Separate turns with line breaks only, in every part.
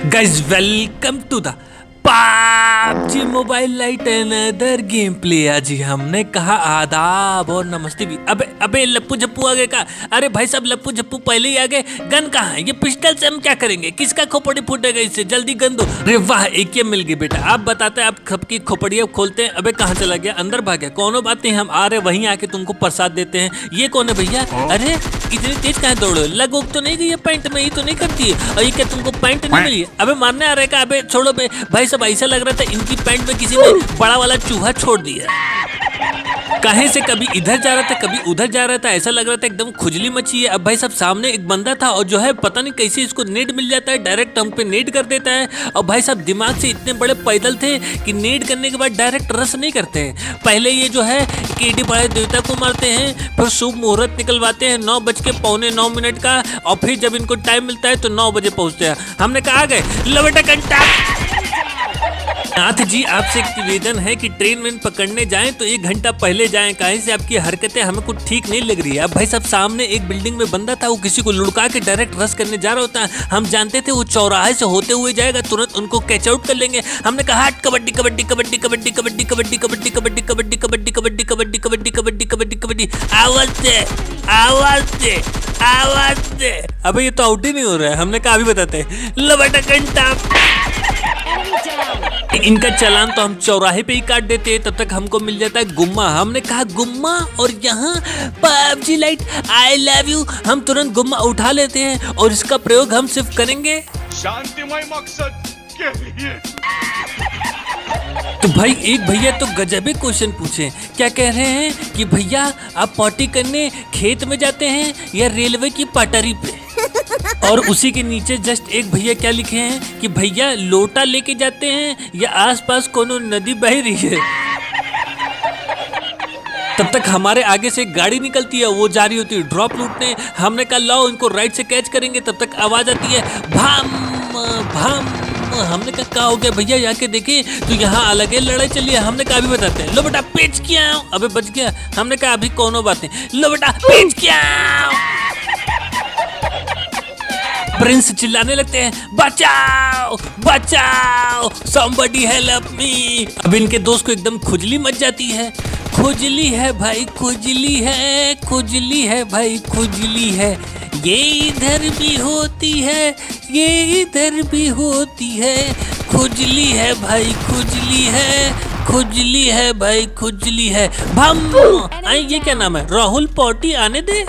Guys, welcome to the PUBG mobile light another game play. आज ही हमने कहा आदाब और नमस्ते भी। अबे लप्पू झप्पू आ गए का? अरे भाई साहब लप्पू झप्पू पहले ही आ गए। गन कहाँ है? ये पिस्टल से हम क्या करेंगे? किसका खोपड़ी फूटेगा इससे? जल्दी गन दो। अरे वाह, एक ये मिल गई बेटा। आप बताते हैं, आप सबकी खोपड़ियाँ खोलते हैं। अबे कहाँ चला गया? अंदर भाग गया। कोनो बात नहीं, हम आ रहे वहीं आके तुमको प्रसाद देते हैं। ये कौन है भैया? अरे इतनी तेज कहाँ दौड़ो? लग उग तो नहीं गई है पैंट में? ही तो नहीं करती है। और ये क्या तुमको पैंट नहीं मिली है? अबे मारने आ रहे का? अबे छोड़ो बे भाई साहब, ऐसा लग रहा था इनकी पैंट में किसी ने बड़ा वाला चूहा छोड़ दिया। कहीं से कभी इधर जा रहा था कभी उधर जा रहा था, ऐसा लग रहा था एकदम खुजली मची है। अब भाई साहब सामने एक बंदा था और जो है पता नहीं कैसे इसको नेट मिल जाता है, डायरेक्ट हम पे नेट कर देता है। और भाई साहब दिमाग से इतने बड़े पैदल थे कि नेट करने के बाद डायरेक्ट रस नहीं करते हैं। पहले ये जो है केडी बड़े देवता को मारते हैं, फिर शुभ मुहूर्त निकलवाते हैं 9:09 का, और फिर जब इनको टाइम मिलता है तो 9 बजे पहुंचते हैं। हमने कहा गए लवटा घंटा। नाथ जी, आपसे एक निवेदन है कि ट्रेन वेन पकड़ने जाएं तो 1 घंटा पहले जाएं। कहीं से आपकी हरकतें हमें कुछ ठीक नहीं लग रही है। अब भाई साहब सामने एक बिल्डिंग में बंदा था, वो किसी को लुढ़का के डायरेक्ट रस करने जा रहा होता है। हम जानते थे वो चौराहे से होते हुए जाएगा, तुरंत उनको कैच आउट कर लेंगे। हमने कहा हट, कबड्डी कबड्डी कबड्डी कबड्डी कबड्डी कबड्डी कबड्डी कबड्डी कबड्डी कबड्डी कबड्डी कबड्डी कबड्डी कबड्डी कबड्डी कबड्डी। आवाज दे आवाज दे आवाज दे। अबे ये तो आउट ही नहीं हो रहा है। हमने कहा अभी बताते लवटा घंटा। इनका चालान तो हम चौराहे पे ही काट देते हैं, तब तक हमको मिल जाता है गुम्मा। हमने कहा गुम्मा, और यहाँ PUBG light I love you. हम तुरंत गुम्मा उठा लेते हैं और इसका प्रयोग हम सिर्फ करेंगे
शांतिमय मकसद के लिए।
तो भाई एक भैया तो गजबे क्वेश्चन पूछे। क्या कह रहे हैं कि भैया आप पार्टी करने खेत में जाते हैं या रेलवे की पटरी पे? और उसी के नीचे जस्ट एक भैया क्या लिखे हैं कि भैया लोटा लेके जाते हैं या आसपास कोनो नदी बह रही है। तब तक हमारे आगे से एक गाड़ी निकलती है, वो जा रही होती है ड्रॉप लूटने। हमने कहा लाओ इनको राइट से कैच करेंगे। तब तक आवाज आती है भाम भाम। हमने कहा क्या हो गया भैया? जाके देखे तो यहाँ अलग है लड़ाई चली है। हमने कहा अभी बताते हैं। लो बेटा पेच क्या? अबे बच गया। हमने कहा अभी कोनो बात नहीं। लो बेटा पेच क्या? प्रिंस चिल्लाने लगते हैं बचाओ बचाओ, somebody help me। अब इनके दोस्त को एकदम खुजली मच जाती है। खुजली है भाई, खुजली है, खुजली है भाई, खुजली है। ये इधर भी होती है, ये इधर भी होती है। खुजली है भाई, खुजली है, खुजली है भाई, खुजली है। भम आई, ये क्या नाम है? राहुल पॉटी आने दे।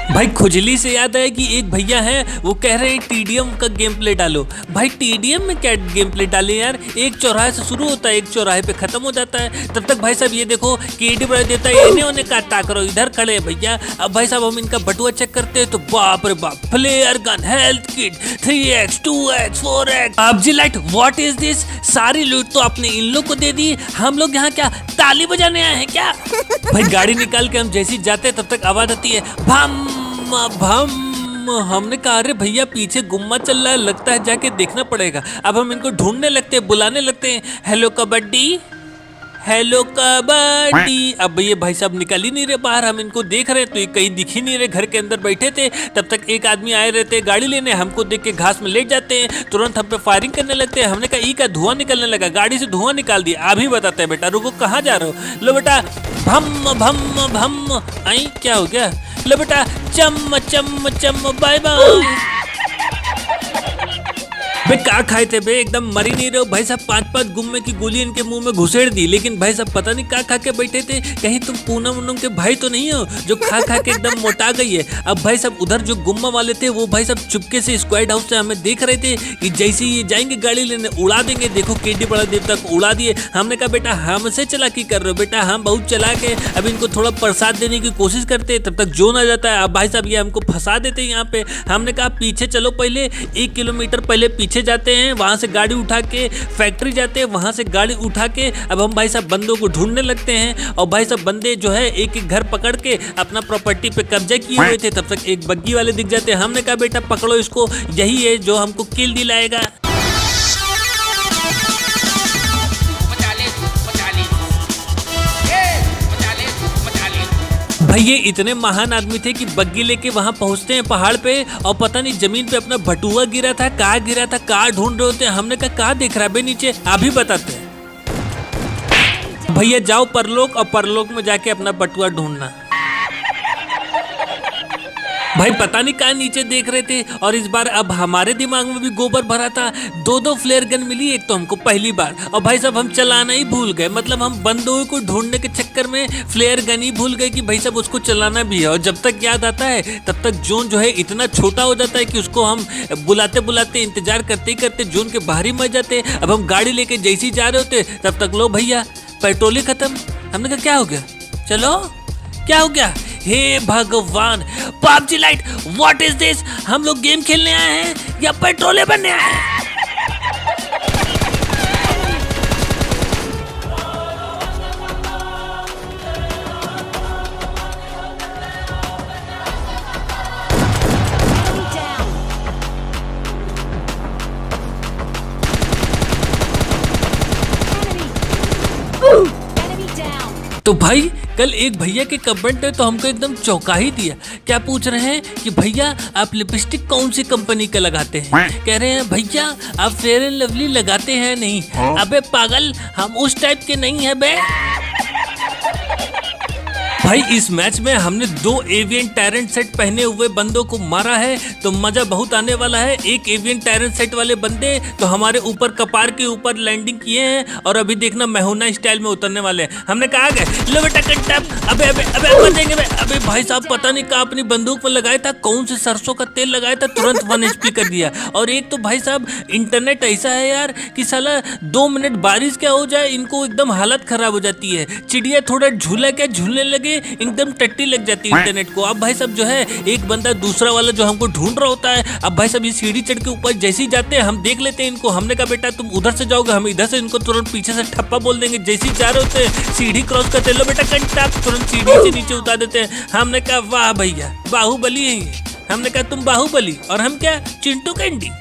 भाई खुजली से याद आया कि एक भैया हैं, वो कह रहे हैं टीडीएम का गेम प्ले डालो। भाई टीडीएम में क्या गेम प्ले डाले यार? एक चौराहे से शुरू होता है, एक चौराहे पे खत्म हो जाता है। तब तक भाई साहब ये देखो केडी बड़ा देता है, इन्हें उन्हें काटा करो, इधर खड़े हैं भैया। अब भाई साहब हम इनका बटुआ चेक करते हैं तो बाप रे बाप, flare gun, health kit, 3x 2x 4x। PUBG lite what is this? सारी लूट तो आपने इन लोग को दे दी, हम लोग यहाँ क्या ताली बजाने आए हैं क्या? भाई गाड़ी निकाल के हम जैसी जाते हैं तब तक आवाज आती है भम भम। हमने कहा अरे भैया पीछे गुम्मा चल रहा है, लगता है जाके देखना पड़ेगा। अब हम इनको ढूंढने लगते हैं, बुलाने लगते हैं, हेलो कबड्डी, हेलो कबड्डी। अब ये भाई साहब निकल ही नहीं रहे बाहर। हम इनको देख रहे तो ये कहीं दिख ही नहीं रहे, घर के अंदर बैठे थे। तब तक एक आदमी आए रहते गाड़ी लेने, हमको देख के घास में लेट जाते हैं, तुरंत हम पे फायरिंग करने लगते हैं। हमने कहा ई का धुआं निकलने लगा, गाड़ी से धुआं निकाल दिया। अभी बताते हैं बेटा, रुको कहाँ जा रहे हो? लो बेटा भम भम भम। आई क्या हो गया? लो बेटा चम चम चम बाय बाय। बे क्या खाए थे बे? एकदम मरी नहीं रहे हो भाई साहब। 5-5 गुम्मे की गोली इनके मुंह में घुसेड़ दी, लेकिन भाई साहब पता नहीं क्या खा के बैठे थे। कहीं तुम पूनम उनम के भाई तो नहीं हो जो खा खा के एकदम मोटा गई है? अब भाई साहब उधर जो गुम्मा वाले थे वो भाई साहब चुपके से स्क्वाड हाउस से हमें देख रहे थे कि जैसे ये जाएंगे गाड़ी लेने उड़ा देंगे। देखो केडी बड़ा देवता को उड़ा दिए। हमने कहा बेटा हमसे चालाकी कर रहे हो बेटा, हम बहुत चला के अब इनको थोड़ा प्रसाद देने की कोशिश करते हैं। तब तक जोन आ जाता है। अब भाई साहब ये हमको फंसा देते हैं यहाँ पे। हमने कहा पीछे चलो, पहले 1 किलोमीटर पहले पीछे जाते हैं, वहां से गाड़ी उठा के फैक्ट्री जाते हैं, वहां से गाड़ी उठा के अब हम भाई साहब बंदों को ढूंढने लगते हैं। और भाई साहब बंदे जो है एक एक घर पकड़ के अपना प्रॉपर्टी पे कब्जा किए हुए थे। तब तक एक बग्गी वाले दिख जाते हैं। हमने कहा बेटा पकड़ो इसको, यही है जो हमको किल दिलाएगा। भाई ये इतने महान आदमी थे कि बग्गी लेके वहां पहुंचते हैं पहाड़ पे और पता नहीं जमीन पे अपना बटुआ गिरा था, कहाँ गिरा था, कहाँ ढूंढ रहे होते हैं। हमने कहा कहाँ देख रहा है बे नीचे, अभी बताते हैं। भैया जाओ परलोक और परलोक में जाके अपना बटुआ ढूंढना। भाई पता नहीं कहाँ नीचे देख रहे थे और इस बार अब हमारे दिमाग में भी गोबर भरा था। दो फ्लेयर गन मिली, एक तो हमको पहली बार, और भाई साहब हम चलाना ही भूल गए। मतलब हम बंदूक को ढूंढने के चक्कर में फ्लेयर गन ही भूल गए कि भाई साहब उसको चलाना भी है। और जब तक याद आता है तब तक जोन जो है इतना छोटा हो जाता है कि उसको हम बुलाते बुलाते इंतजार करते ही करते जोन के बाहर ही मर जाते। अब हम गाड़ी लेके जैसे ही जा रहे होते तब तक लो भैया पेट्रोल ही खत्म। हमने कहा क्या हो गया, चलो क्या हो गया, हे भगवान PUBG lite what is this. हम लोग गेम खेलने आए हैं या पेट्रोले बनने आए हैं। तो भाई कल एक भैया के कमेंट ने तो हमको एकदम चौंका ही दिया। क्या पूछ रहे हैं कि भैया आप लिपस्टिक कौन सी कंपनी का लगाते हैं। कह रहे हैं भैया आप फेयर एंड लवली लगाते हैं नहीं। अबे पागल हम उस टाइप के नहीं है बे। भाई इस मैच में हमने 2 एवियन टायरेंट सेट पहने हुए बंदों को मारा है तो मजा बहुत आने वाला है। एक एवियन टायरेंट सेट वाले बंदे तो हमारे ऊपर कपार के ऊपर लैंडिंग किए हैं और अभी देखना मेहुना स्टाइल में उतरने वाले हैं। हमने कहा गए लो बेटा कंटैप। अबे अबे अबे बचेंगे बे। अबे भाई साहब पता नहीं कहा अपनी बंदूक पर लगाया था, कौन से सरसों का तेल लगाया था, तुरंत 1 HP कर दिया। और एक तो भाई साहब इंटरनेट ऐसा है यार कि साला 2 मिनट बारिश क्या हो जाए इनको एकदम हालत खराब हो जाती है। चिड़िया थोड़ा झूला क्या झूलने लगे एकदम टट्टी लग जाती है इंटरनेट को। अब भाई साहब जो है एक बंदा दूसरा वाला जो हमको ढूंढ रहा होता है। अब भाई साहब ये सीढ़ी चढ़ के ऊपर जैसे ही जाते हैं हम देख लेते हैं इनको। हमने कहा बेटा तुम उधर से जाओगे, हम इधर से इनको तुरंत पीछे से ठप्पा बोल देंगे। जैसे ही जा रहे होते हैं सीढ़ी क्रॉस करते लो बेटा कंटैप, तुरंत सीढ़ी से नीचे उतार देते हैं। हमने कहा वाह भैया बाहुबली है ये। हमने कहा तुम बाहुबली और हम क्या चिंटू कैंडी।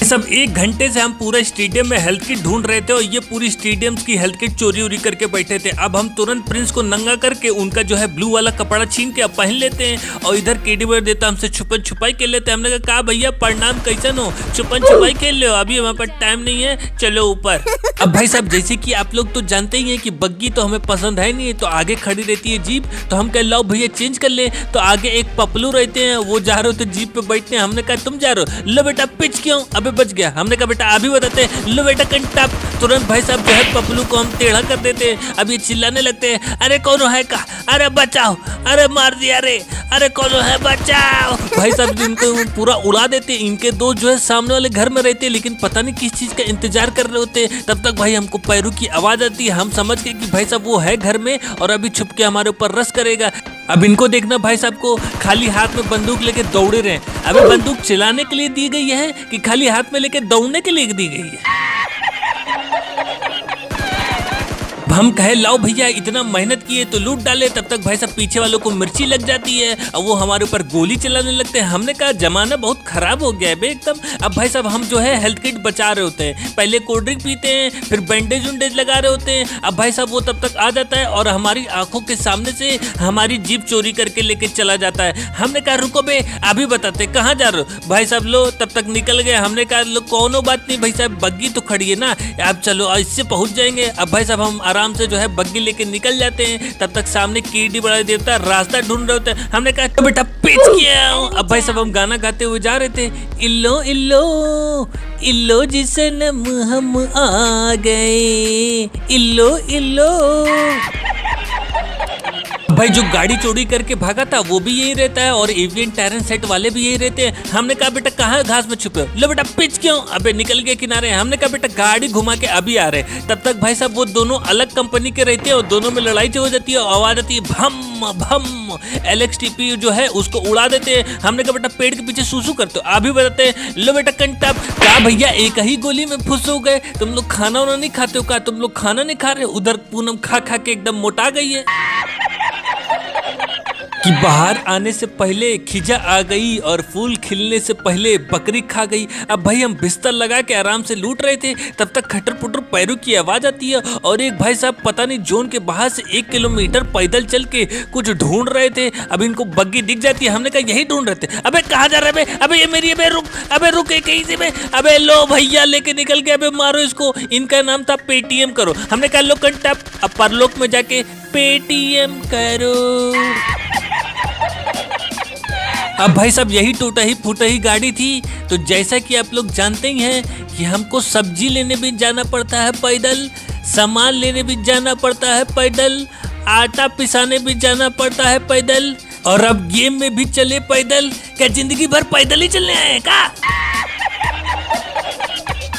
सब 1 घंटे से हम पूरा स्टेडियम में हेल्थ किट ढूंढ रहे थे और ये पूरी स्टेडियम की हेल्थ किट चोरी उरी करके बैठे थे। अब हम तुरंत प्रिंस को नंगा करके उनका जो है ब्लू वाला कपड़ा छीन के अब पहन लेते हैं और इधर केडी बेयर देता हमसे छुपन छुपाई खेल लेते हैं। हमने कहा भैया प्रणाम कैसन हो, छुपन छुपाई खेल लो, अभी हमारे पास टाइम नहीं है, चलो ऊपर। अब भाई साहब जैसे कि आप लोग तो जानते ही हैं कि बग्गी तो हमें पसंद है नहीं, तो आगे खड़ी रहती है जीप। तो हम कह लो भैया चेंज कर ले, तो आगे एक पपलू रहते हैं वो जा रहे होते जीप पे बैठते हैं। हमने कहा तुम जा रहे हो, लो बेटा पिच क्यों, अबे बच गया। हमने कहा बेटा अभी बताते, लो बेटा कंटैप। तुरंत भाई साहब जो है पपलू को हम टेढ़ा कर देते हैं। अब ये चिल्लाने लगते हैं अरे कौन है का, अरे बचाओ, अरे मार दिया रे, अरे कौन है बचाओ। भाई साहब इनको पूरा उड़ा देते हैं। इनके दोस्त जो है सामने वाले घर में रहते हैं लेकिन पता नहीं किस चीज का इंतजार कर रहे होते हैं। तब तक भाई हमको पैरों की आवाज आती है, हम समझ गए कि भाई साहब वो है घर में और अभी छुप के हमारे ऊपर रस करेगा। अब इनको देखना भाई साहब को खाली हाथ में बंदूक लेके दौड़े रहे। अबे बंदूक चलाने के लिए दी गई है कि खाली हाथ में लेके दौड़ने के लिए दी गई है। हम कहे लाओ भैया इतना मेहनत किए तो लूट डाले, तब तक भाई साहब पीछे वालों को मिर्ची लग जाती है और वो हमारे ऊपर गोली चलाने लगते हैं। हमने कहा जमाना बहुत खराब हो गया है बे एकदम। अब भाई साहब हम जो है हेल्थ किट बचा रहे होते हैं, पहले कोल्ड ड्रिंक पीते हैं, फिर बैंडेज उंडेज लगा रहे होते हैं। अब भाई साहब वो तब तक आ जाता है और हमारी आंखों के सामने से हमारी जीप चोरी करके लेके चला जाता है। हमने कहा रुको बे अभी बताते कहाँ जा रहे हो। भाई साहब लो तब तक निकल गए। हमने कहा लो कोनो बात नहीं भाई साहब बग्गी तो खड़ी है ना, अब चलो इससे पहुंच जाएंगे। अब भाई साहब हम आराम से जो है बग्गी लेके निकल जाते हैं। तब तक सामने कीड़ी बड़ा देवता रास्ता ढूंढ रहे होते हैं। हमने कहा तो बेटा पिच किया। अब भाई साहब हम गाना गाते हुए जा रहे थे, इल्लो इल्लो इल्लो जी सनम हम आ गए, इल्लो इल्लो। भाई जो गाड़ी चोरी करके भागा था वो भी यही रहता है और एवियन टायरेंट सेट वाले भी यही रहते हैं। हमने कहा बेटा कहाँ घास में छुपे हो, लो बेटा पिच क्यों, अबे निकल गए किनारे। हमने कहा बेटा गाड़ी घुमा के अभी आ रहे। तब तक भाई साहब वो दोनों अलग कंपनी के रहते हैं और दोनों में लड़ाई हो जाती है और आवाज आती है भम भम। LXTP जो है उसको उड़ा देते हैं। हमने कहा बेटा पेड़ के पीछे सूसू करते हो, अभी बताते हैं, लो बेटा कंटैप। क्या भैया एक ही गोली में फुस हो गए, तुम लोग खाना वाना नहीं खाते हो, क्या तुम लोग खाना नहीं खा रहे, उधर पूनम खा खा के एकदम मोटा गई है। कि बाहर आने से पहले खिजा आ गई और फूल खिलने से पहले बकरी खा गई। अब भाई हम बिस्तर लगा के आराम से लूट रहे थे, तब तक खटर पुटर पैरों की आवाज आती है और एक भाई साहब पता नहीं जोन के बाहर से 1 किलोमीटर पैदल चल के कुछ ढूंढ रहे थे। अब इनको बग्गी दिख जाती है, हमने कहा यही ढूंढ रहे थे। अबे कहाँ जा रहे हैं? अबे ये मेरी, अबे रुक कहीं से बे, अबे लो भैया लेके निकल गए, अबे मारो इसको। इनका नाम था पेटीएम करो। हमने कहा लो कंटैप, अब परलोक में जाके पेटीएम करो। अब भाई साहब यही टूटा ही फूटा ही गाड़ी थी। तो जैसा कि आप लोग जानते ही हैं कि हमको सब्जी लेने भी जाना पड़ता है पैदल, सामान लेने भी जाना पड़ता है पैदल, आटा पिसाने भी जाना पड़ता है पैदल, और अब गेम में भी चले पैदल। क्या जिंदगी भर पैदल ही चलने आए का?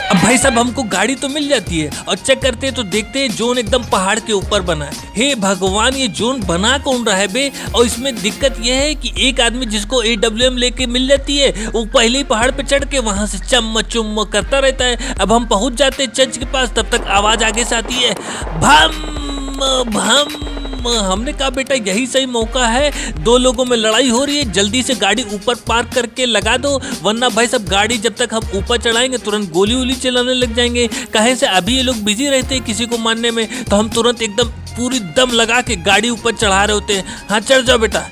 अब भाई साहब हमको गाड़ी तो मिल जाती है और चेक करते हैं तो देखते हैं जोन एकदम पहाड़ के ऊपर बना है। हे भगवान, ये जोन बना कौन रहा है बे? और इसमें दिक्कत यह है कि एक आदमी जिसको AWM लेके मिल जाती है वो पहले ही पहाड़ पे चढ़ के वहां से चम्म चुम्म करता रहता है। अब हम पहुंच जाते हैं चर्च के पास, तब तक आवाज आगे से आती है भम भम। हमने कहा बेटा यही सही मौका है, 2 लोगों में लड़ाई हो रही है, जल्दी से गाड़ी ऊपर पार्क करके लगा दो, वरना भाई सब गाड़ी जब तक हम ऊपर चढ़ाएंगे तुरंत गोली वोली चलाने लग जाएंगे। कहे से अभी ये लोग बिजी रहते हैं किसी को मारने में, तो हम तुरंत एकदम पूरी दम लगा के गाड़ी ऊपर चढ़ा रहे होते हैं। हाँ चढ़ जाओ बेटा,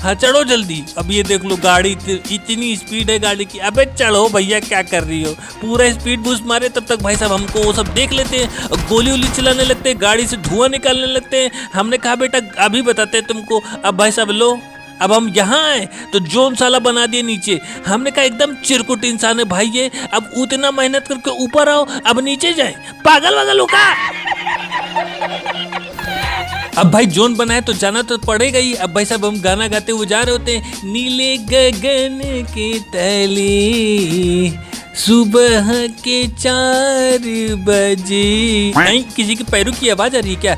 हाँ चढ़ो जल्दी। अब ये देख लो गाड़ी इतनी स्पीड है गाड़ी की। अबे चढ़ो भैया, क्या कर रही हो? पूरा स्पीड बूस्ट मारे, तब तक भाई साहब हमको वो सब देख लेते हैं, गोली वोली चलाने लगते हैं, गाड़ी से धुआं निकालने लगते हैं। हमने कहा बेटा अभी बताते हैं तुमको। अब भाई साहब लो, अब हम यहाँ आए तो जोन साला बना दिए नीचे। हमने कहा एकदम चिरकुट इंसान है भाई ये, अब उतना मेहनत करके ऊपर आओ, अब नीचे जाए, पागल वागल हो का? अब भाई जोन बनाए तो जाना तो पड़ेगा ही। अब भाई साहब हम गाना गाते हुए जा रहे होते हैं, नीले गगन के तले सुबह के 4 बजे। नहीं, किसी के पैरों की आवाज आ रही है क्या?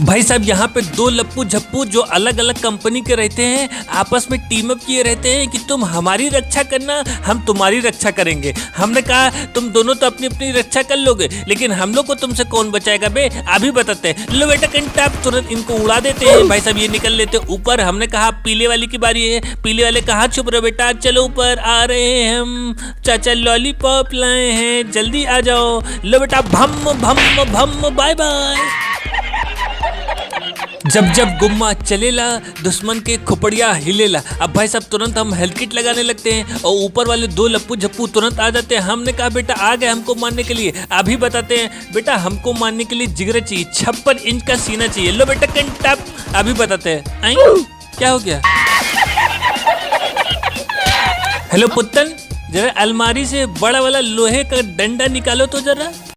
भाई साहब यहाँ पे 2 लप्पू झप्पू जो अलग अलग कंपनी के रहते हैं आपस में टीम अप किए रहते हैं कि तुम हमारी रक्षा करना, हम तुम्हारी रक्षा करेंगे। हमने कहा तुम दोनों तो अपनी अपनी रक्षा कर लोगे, लेकिन हम लोग को तुमसे कौन बचाएगा बे? अभी बताते हैं। लो बेटा कंटाप, तुरंत इनको उड़ा देते हैं। भाई साहब ये निकल लेते ऊपर। हमने कहा पीले वाली की बारी है। पीले वाले कहाँ छुप रहे बेटा? चलो ऊपर आ रहे हैं हम, चाचा लॉलीपॉप लाए हैं, जल्दी आ जाओ। लो बेटा भम भम भम, बाय बाय। जब जब गुम्मा चलेला दुश्मन के खोपड़िया हिलेला। अब भाई साहब तुरंत हम हेल्थ किट लगाने लगते हैं और ऊपर वाले 2 लप्पू झप्पू तुरंत आ जाते हैं। हमने कहा बेटा आ गए हमको मारने के लिए। अभी बताते हैं बेटा हमको मारने के लिए जिगर चाहिए, 56 इंच का सीना चाहिए। लो बेटा कंटप, अभी बताते हैं। क्या हो गया? हेलो पुत्तन, जरा अलमारी से बड़ा वाला लोहे का डंडा निकालो तो जरा।